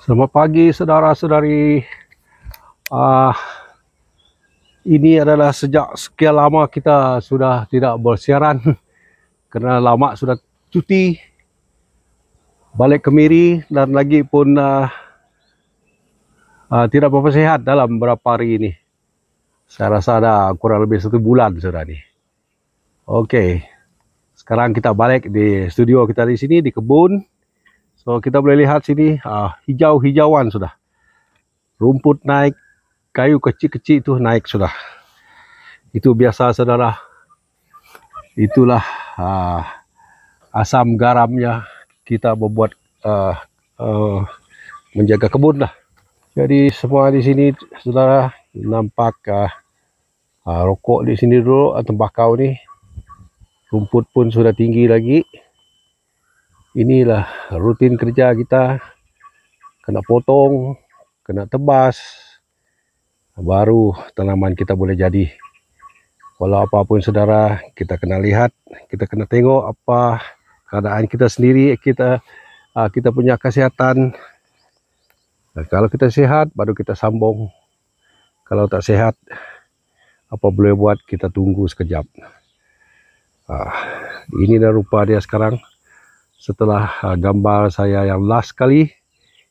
Selamat pagi saudara-saudari. Ah, ini adalah sejak sekian lama kita sudah tidak bersiaran kerana lama sudah cuti balik ke Miri dan lagi pun tidak berapa sihat dalam beberapa hari ini. Saya rasa ada kurang lebih 1 bulan sudah ni. Okey, sekarang kita balik di studio kita di sini di kebun. So kita boleh lihat sini hijau-hijauan sudah. Rumput naik, kayu kecil-kecil itu naik sudah. Itu biasa saudara. Itulah asam garamnya kita membuat menjaga kebun lah. Jadi semua di sini saudara nampak rokok di sini dulu, tembakau ni. Rumput pun sudah tinggi lagi. Inilah rutin kerja kita. Kena potong, kena tebas, baru tanaman kita boleh jadi. Walau apapun saudara, kita kena lihat, kita kena tengok apa keadaan kita sendiri, kita punya kesihatan. Kalau kita sihat, baru kita sambung. Kalau tak sihat, apa boleh buat, kita tunggu sekejap. Ini dah rupa dia sekarang. Setelah gambar saya yang last kali,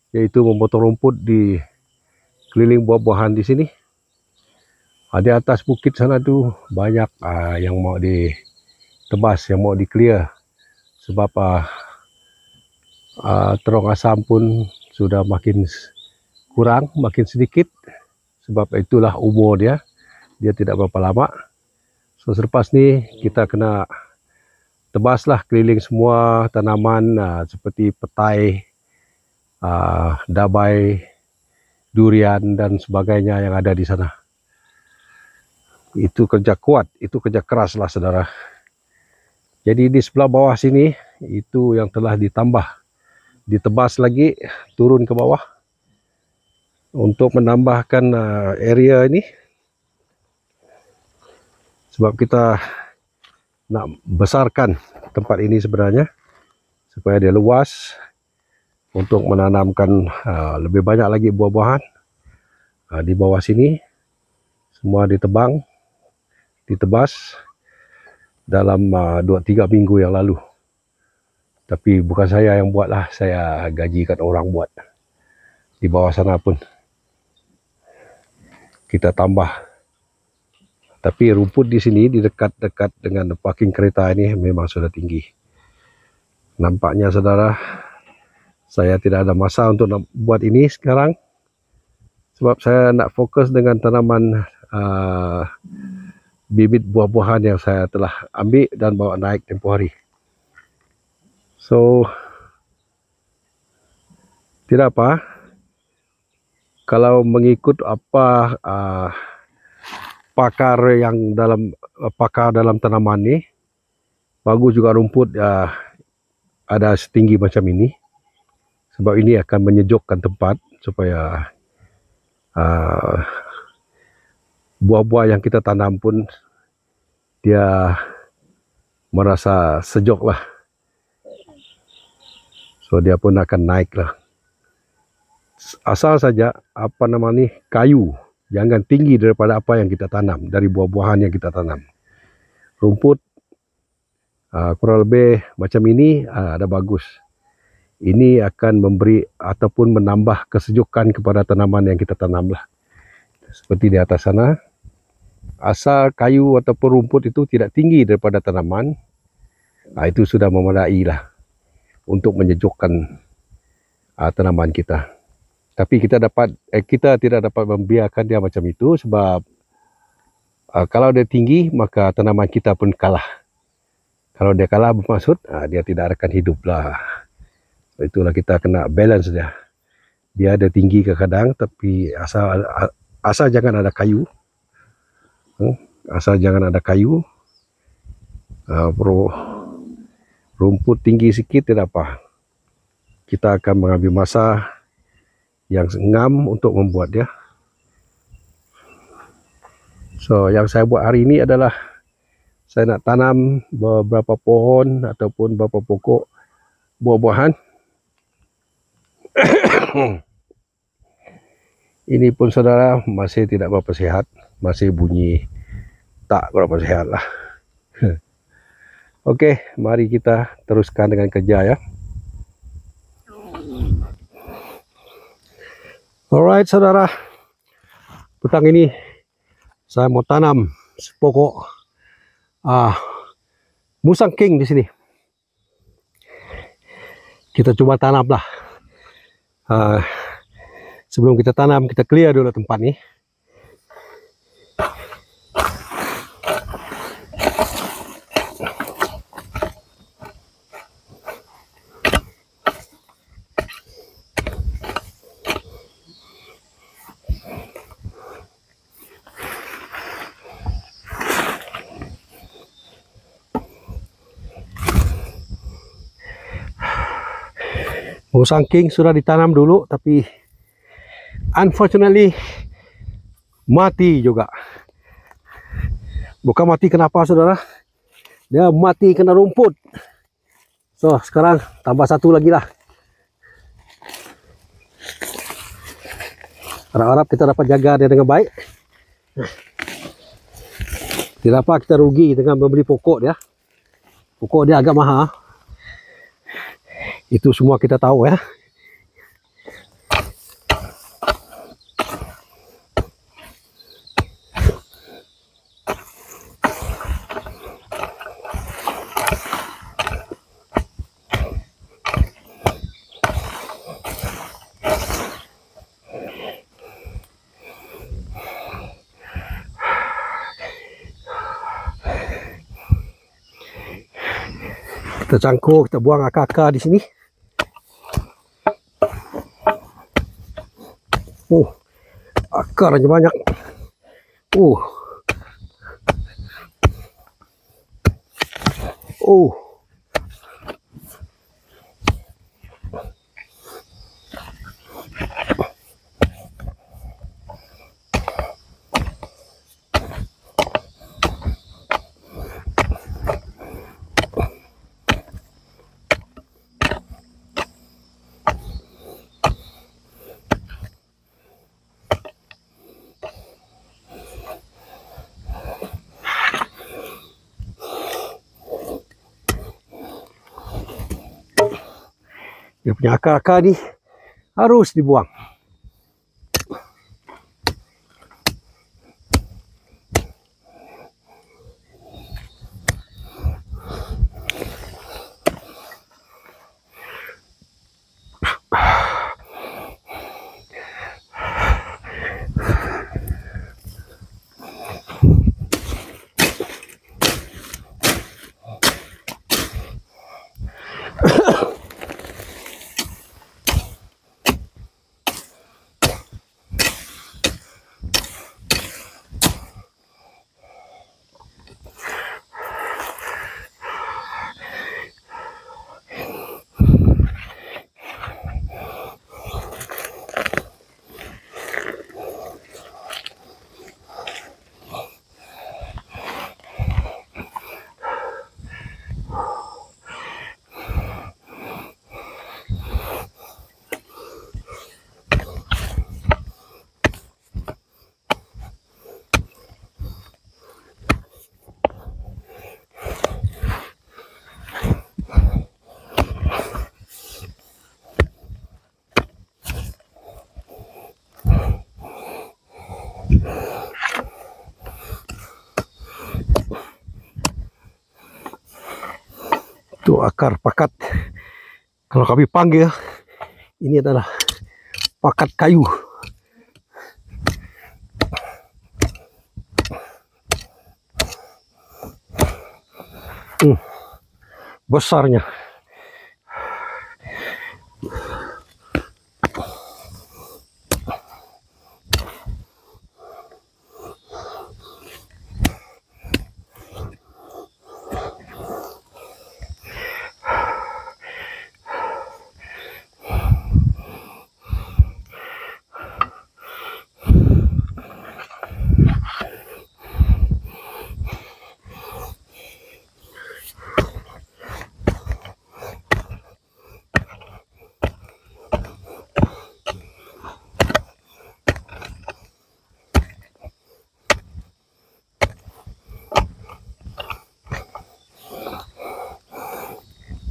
yaitu memotong rumput di keliling buah-buahan di sini. Di atas bukit sana tu banyak yang mau ditebas, yang mau di-clear. Sebab terong asam pun sudah makin kurang, makin sedikit. Sebab itulah umur dia. Dia tidak berapa lama. So selepas ni kita kena tebaslah keliling semua tanaman seperti petai, dabai, durian dan sebagainya yang ada di sana. Itu kerja kuat, itu kerja keras lah saudara. Jadi di sebelah bawah sini itu yang telah ditambah, ditebas lagi turun ke bawah untuk menambahkan area ini. Sebab kita nak besarkan tempat ini sebenarnya supaya dia luas untuk menanamkan lebih banyak lagi buah-buahan. Di bawah sini semua ditebang, ditebas dalam 2-3 minggu yang lalu. Tapi bukan saya yang buat lah, saya gajikan orang buat. Di bawah sana pun kita tambah. Tapi rumput di sini, di dekat-dekat dengan parking kereta ini memang sudah tinggi. Nampaknya saudara, saya tidak ada masa untuk nak buat ini sekarang. Sebab saya nak fokus dengan tanaman bibit buah-buahan yang saya telah ambil dan bawa naik tempoh hari. So, tidak apa. Kalau mengikut apa pakar dalam tanaman ni, bagus juga rumput ada setinggi macam ini. Sebab ini akan menyejukkan tempat supaya buah-buah yang kita tanam pun dia merasa sejuk lah. So dia pun akan naik lah. Asal saja kayu jangan tinggi daripada apa yang kita tanam, dari buah-buahan yang kita tanam. Rumput kurang lebih macam ini ada bagus. Ini akan memberi ataupun menambah kesejukan kepada tanaman yang kita tanam lah. Seperti di atas sana, asal kayu ataupun rumput itu tidak tinggi daripada tanaman, itu sudah memadai lah untuk menyejukkan tanaman kita. Tapi kita tidak dapat membiarkan dia macam itu, sebab kalau dia tinggi maka tanaman kita pun kalah. Kalau dia kalah bermaksud dia tidak akan hidup lah. Itulah kita kena balance dia. Dia ada tinggi kadang-kadang, tapi asal jangan ada kayu. Asal jangan ada kayu. Rumput tinggi sikit tidak apa. Kita akan mengambil masa yang ngam untuk membuat dia. So yang saya buat hari ini adalah saya nak tanam beberapa pohon ataupun beberapa pokok buah-buahan Ini pun saudara masih tidak berapa sehat, masih bunyi tak berapa sehat lah. Oke, mari kita teruskan dengan kerja ya. Alright saudara, petang ini saya mau tanam sepokok musang king di sini. Kita coba tanam lah. Sebelum kita tanam, kita clear dulu tempat ini. Musang king sudah ditanam dulu, tapi unfortunately mati juga. Bukan mati kenapa saudara? Dia mati kena rumput. So sekarang tambah satu lagi lah. Harap-harap kita dapat jaga dia dengan baik. Tidak apa kita rugi dengan membeli pokok dia. Pokok dia agak mahal. Itu semua kita tahu ya. Kita cangkul, kita buang akar-akar di sini. Akarnya banyak. Dia punya akar-akar ni harus dibuang. Itu akar pakat. Kalau kami panggil, ini adalah pakat kayu. Besarnya.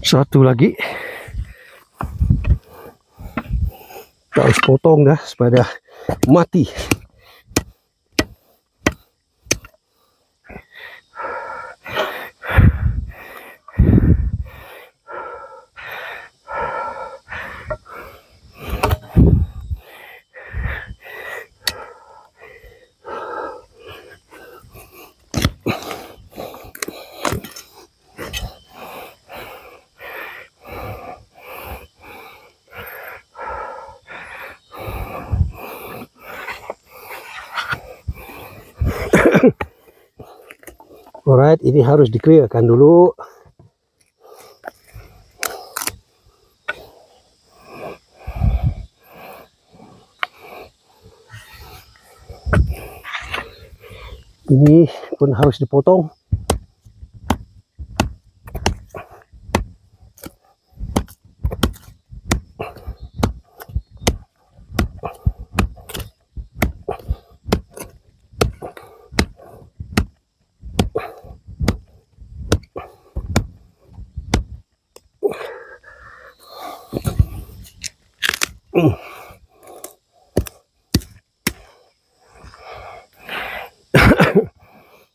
Satu lagi. Kita harus potong dah supaya dia mati. Alright, ini harus di-clearkan dulu. Ini pun harus dipotong.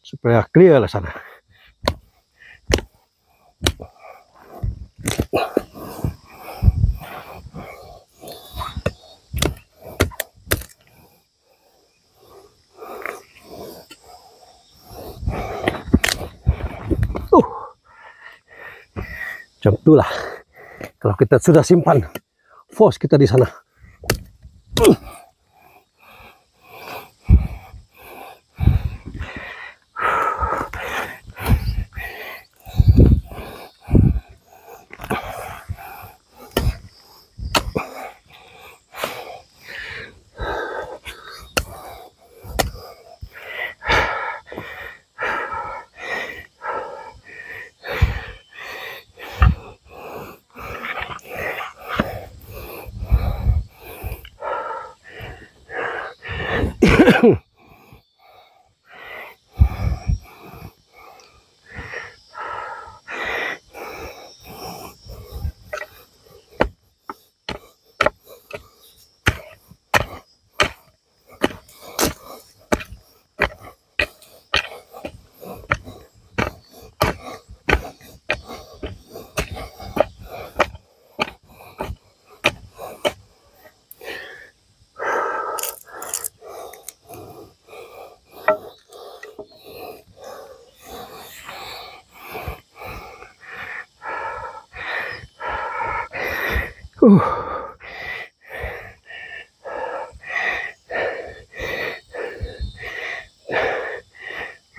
Supaya clear lah sana. Macam itulah kalau kita sudah simpan force kita di sana.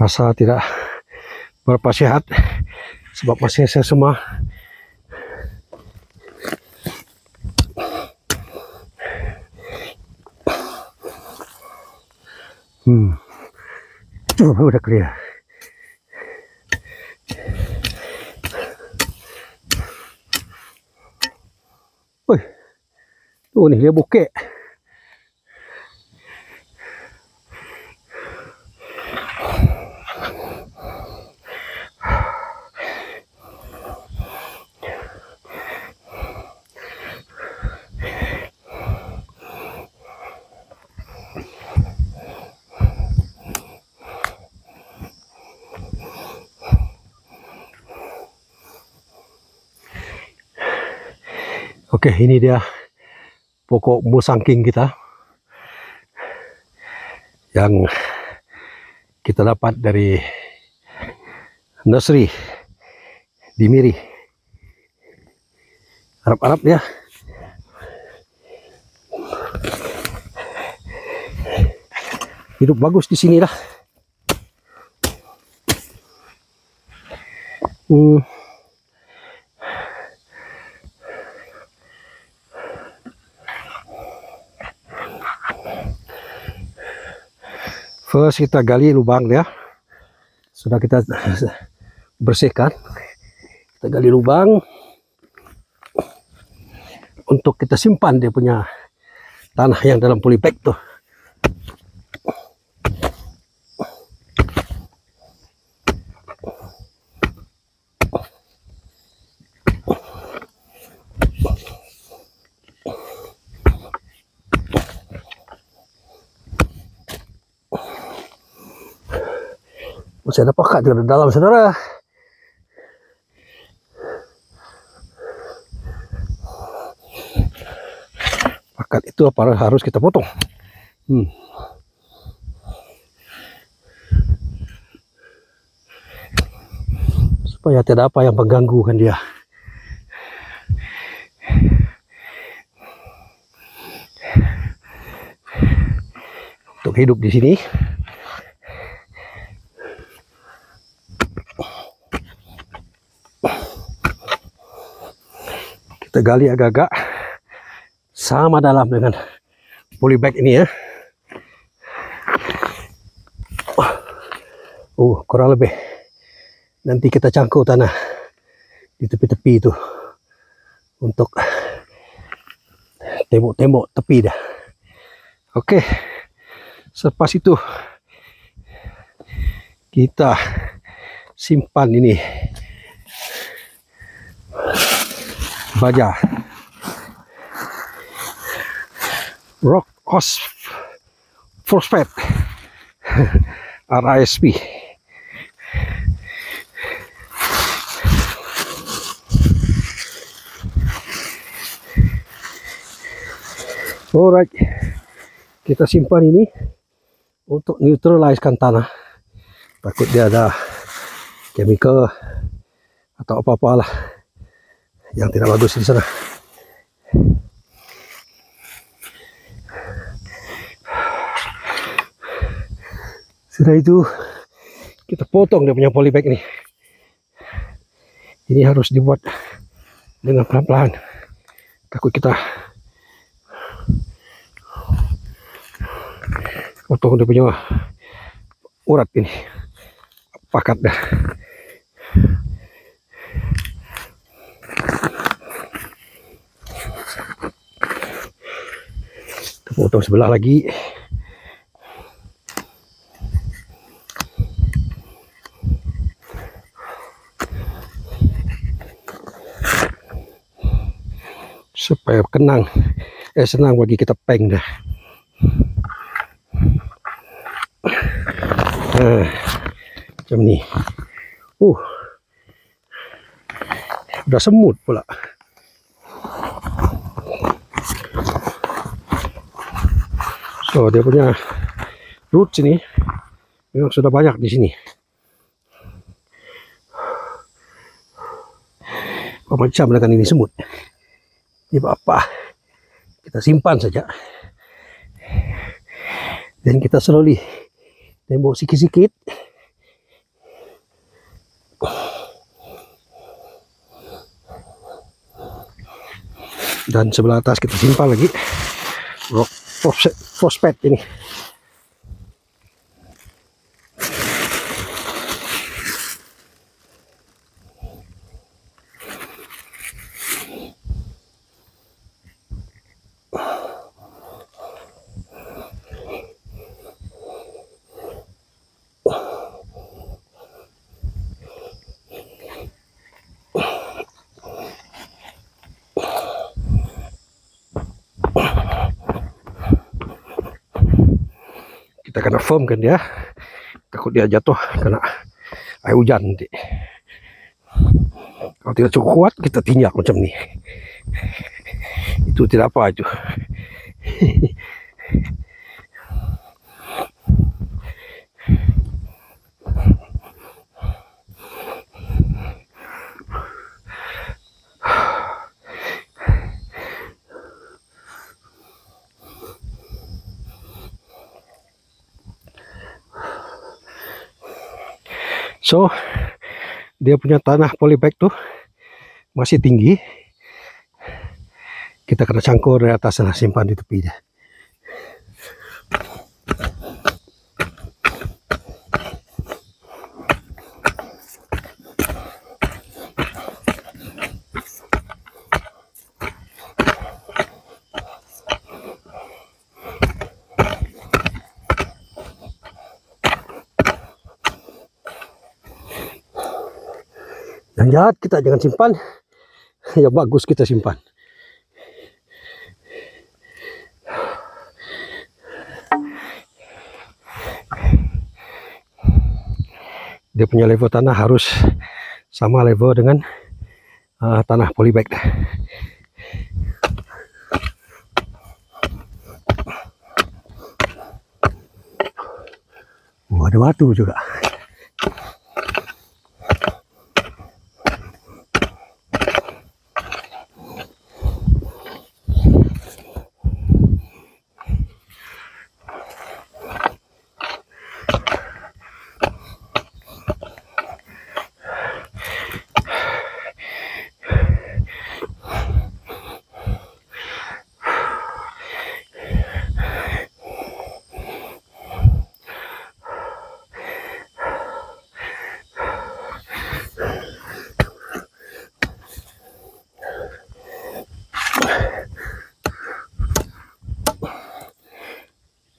Rasa tidak berapa sehat sebab masih saya semua udah clear. Wih, tuh nih dia bukit. Oke, ini dia pokok musangking kita yang kita dapat dari nursery di Miri. Harap-harap ya hidup bagus di sini lah. First kita gali lubang dia. Sudah kita bersihkan. Kita gali lubang untuk kita simpan dia punya tanah yang dalam polybag tuh. Masih ada pakat di dalam, saudara. Pakat itu apa harus kita potong. Supaya tidak apa yang mengganggu kan dia. Untuk hidup di sini. Kita gali agak-agak sama dalam dengan polybag ini ya. Kurang lebih. Nanti kita cangkul tanah di tepi-tepi itu untuk tembok-tembok tepi dah. Oke. Selepas itu kita simpan ini baja rock phosphate RISP. Alright, kita simpan ini untuk neutralizekan tanah. Takut dia ada chemical atau apa-apalah yang tidak bagus di sana. Sudah itu kita potong dia punya polybag ini. Ini harus dibuat dengan pelan-pelan. Takut kita potong dia punya urat ini, pakat dah. Kita potong sebelah lagi. Supaya senang bagi kita peng dah. Macam ni. Udah semut pula. So dia punya roots ini memang sudah banyak di sini. Macam dengan ini semut. Ini apa? Kita simpan saja. Dan kita slowly tembok sikit-sikit. Dan sebelah atas kita simpan lagi rock phosphate ini. Kita kena firmkan dia, takut dia jatuh kena air hujan nanti. Kalau tidak cukup kuat kita tinjak macam ni. Itu tidak apa itu. So dia punya tanah polybag tuh masih tinggi. Kita kena cangkul dari atas sana, simpan di tepi dia. Yang jahat kita jangan simpan, yang bagus kita simpan. dia punya level tanah harus sama level dengan tanah polybag. Ada batu juga.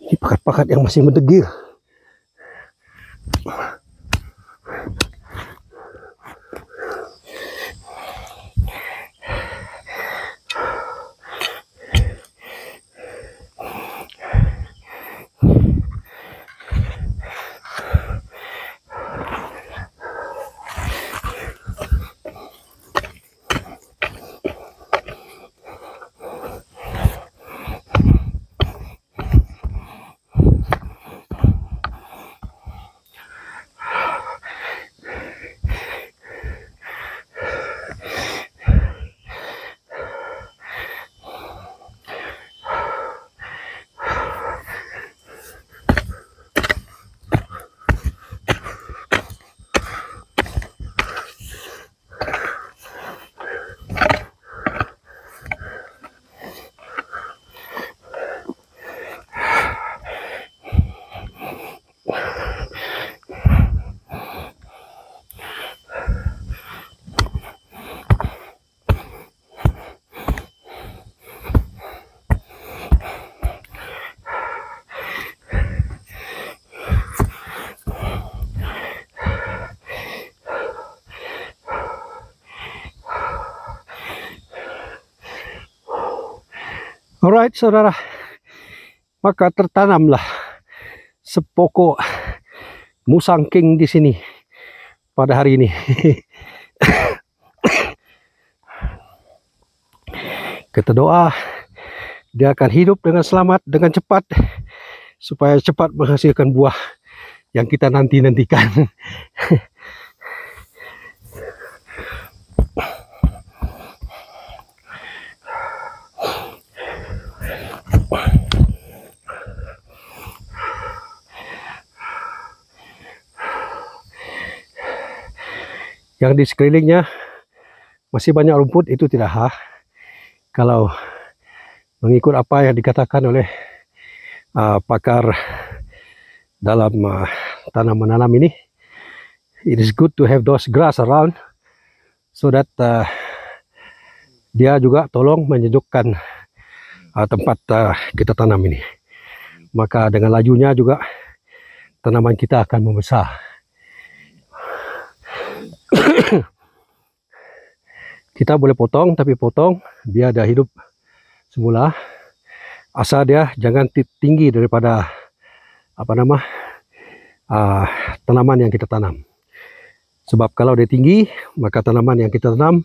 Ini pakat-pakat yang masih mendegil. Alright, saudara, maka tertanamlah sepokok musang king di sini pada hari ini. Kita doa dia akan hidup dengan selamat, dengan cepat, supaya cepat menghasilkan buah yang kita nantikan. Yang di sekelilingnya masih banyak rumput, itu tidak hal. Kalau mengikut apa yang dikatakan oleh pakar dalam tanam menanam ini, it is good to have those grass around, so that dia juga tolong menyejukkan tempat kita tanam ini. Maka dengan lajunya juga tanaman kita akan membesar. Kita boleh potong, tapi potong biar dia hidup semula, asal dia jangan tinggi daripada tanaman yang kita tanam. Sebab kalau dia tinggi, maka tanaman yang kita tanam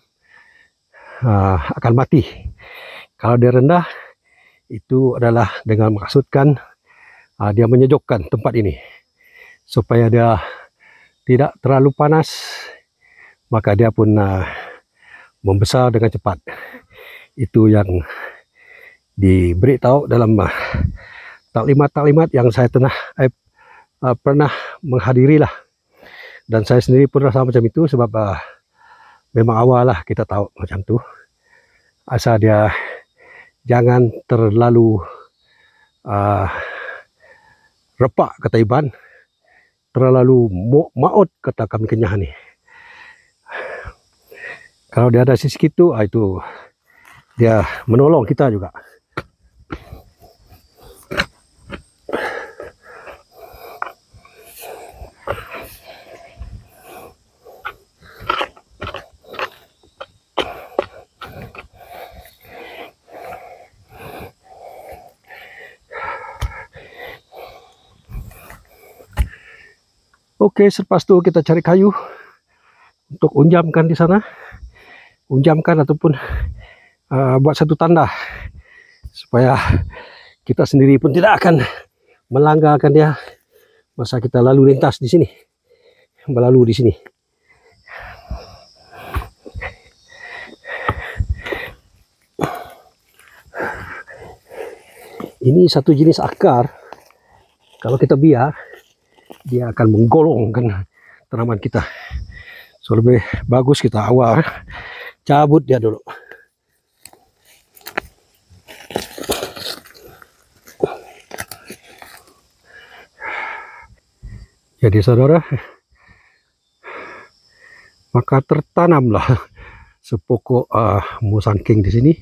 akan mati. Kalau dia rendah, itu adalah dengan maksudkan dia menyejukkan tempat ini supaya dia tidak terlalu panas, maka dia pun membesar dengan cepat. Itu yang diberitahu dalam taklimat-taklimat yang saya pernah menghadiri lah. Dan saya sendiri pun rasa macam itu, sebab memang awal lah kita tahu macam tu. Asal dia jangan terlalu repak, kata Iban, terlalu maut, kata kami Kenyah ni. Kalau dia ada sikit tu, itu dia menolong kita juga. Oke, selepas itu kita cari kayu untuk unjamkan di sana, unjamkan ataupun buat satu tanda supaya kita sendiri pun tidak akan melanggarkan dia masa kita lalu lintas di sini, berlalu di sini. Ini satu jenis akar, kalau kita biar, dia akan menggolongkan tanaman kita. So lebih bagus kita awal cabut dia dulu. Jadi saudara, maka tertanamlah sepokok musangking di sini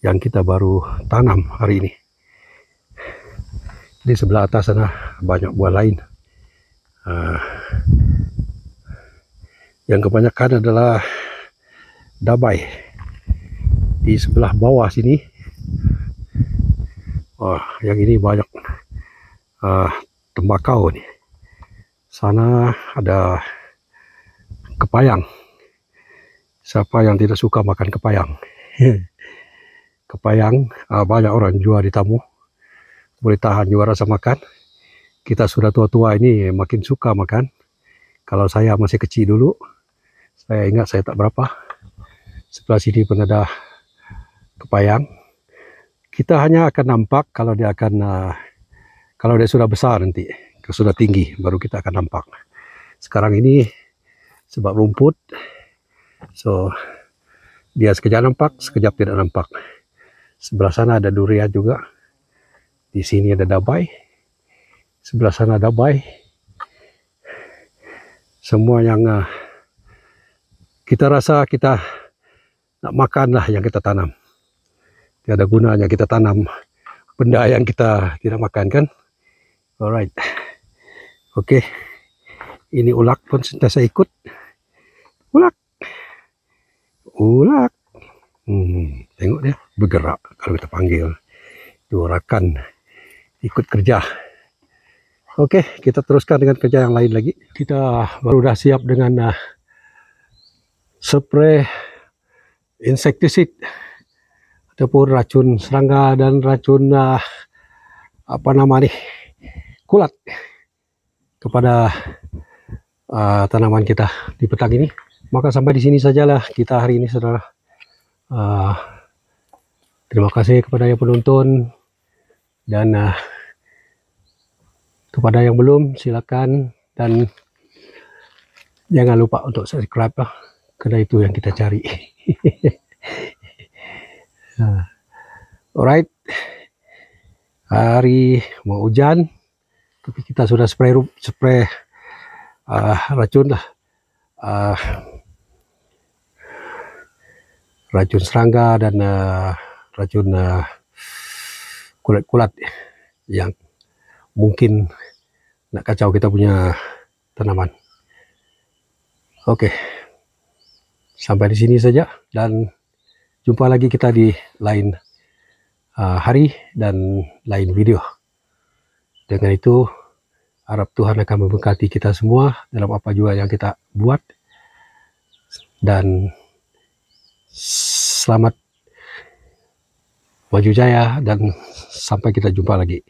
yang kita baru tanam hari ini. Di sebelah atas sana banyak buah lain. Yang kebanyakan adalah dabai. Di sebelah bawah sini, yang ini banyak tembakau nih. Sana ada kepayang. Siapa yang tidak suka makan kepayang? Kepayang banyak orang jual di tamu. Boleh tahan juga rasa makan. Kita sudah tua-tua ini makin suka makan. Kalau saya masih kecil dulu, saya ingat saya tak berapa. Sebelah sini pun ada kepayang. Kita hanya akan nampak kalau dia akan kalau dia sudah besar nanti, sudah tinggi, baru kita akan nampak. Sekarang ini sebab rumput, so dia sekejap nampak, sekejap tidak nampak. Sebelah sana ada durian juga. Di sini ada dabai. Sebelah sana dabai. Semua yang kita rasa kita nak makan lah yang kita tanam. Tidak ada gunanya kita tanam benda yang kita tidak makan, kan? Alright. Oke. Ini ulak pun sentiasa ikut. Ulak. Ulak. Tengok dia bergerak kalau kita panggil. Dua rakan ikut kerja. Oke, kita teruskan dengan kerja yang lain lagi. Kita baru dah siap dengan spray insektisid ataupun racun serangga dan racun apa nama nih, kulat kepada tanaman kita di petang ini. Maka sampai di sini sajalah kita hari ini, saudara. Terima kasih kepada yang penonton, dan kepada yang belum, silakan, dan jangan lupa untuk subscribe lah, karena itu yang kita cari. Alright, hari mau hujan, tapi kita sudah spray racun lah, racun serangga dan racun kulat-kulat yang mungkin nak kacau kita punya tanaman. Oke, sampai di sini saja, dan jumpa lagi kita di lain hari dan lain video. Dengan itu, harap Tuhan akan memberkati kita semua dalam apa juga yang kita buat, dan selamat maju jaya, dan sampai kita jumpa lagi.